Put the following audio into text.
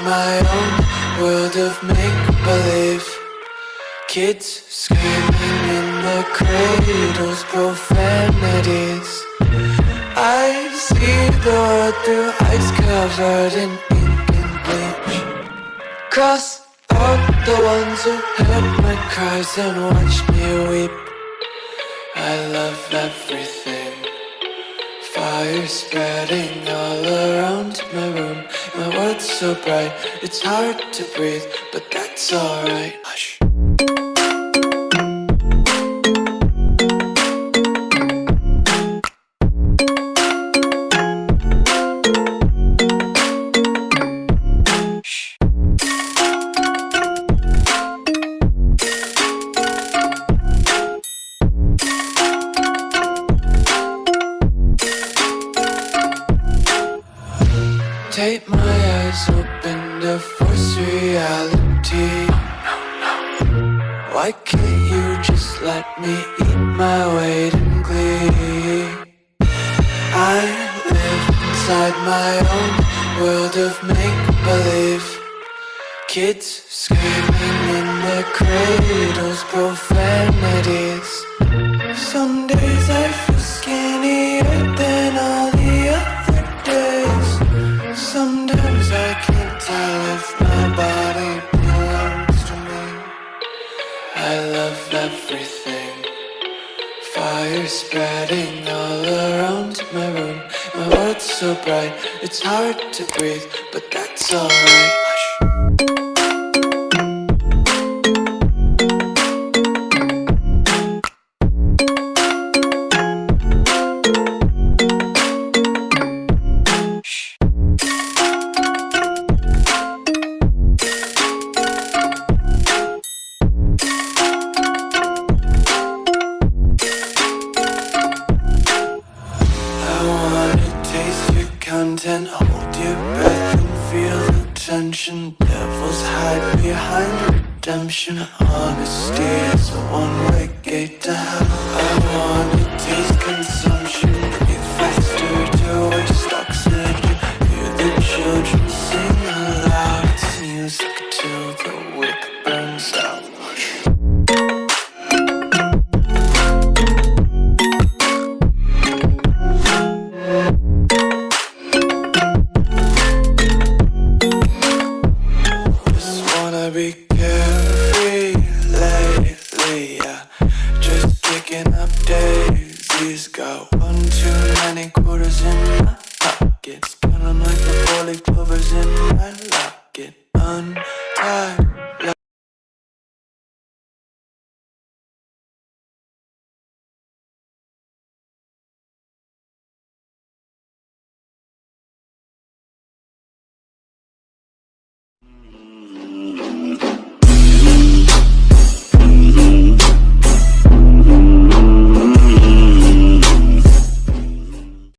my own world of make-believe. Kids screaming in the cradles, profanities. I see the world through eyes covered in ink and bleach. Cross out the ones who heard my cries and watched me weep. I love everything. Fire spreading all around my room. My world's so bright, it's hard to breathe, but that's alright. Hush. Take my eyes open to force reality. Why can't you just let me eat my weight in glee? I live inside my own world of make-believe. Kids screaming in their cradles, profanities. Some days I feel skinnier than all the other days. Sometimes I can't tell if my body belongs to me. I love everything. Fire spreading all around my room. My world's so bright, it's hard to breathe, but that's alright. Hush. Content, hold your breath and feel the tension. Devils hide behind redemption. Honesty is a one-way gate to hell. I wanna taste consumption. Breathe faster to waste oxygen. Hear the children sing aloud. It's music till the wick burns out. Be carefree lately, yeah. Just kicking up daisies. Got one too many quarters in my pockets. Count 'em like the 4-leaf clovers in my locket. Untied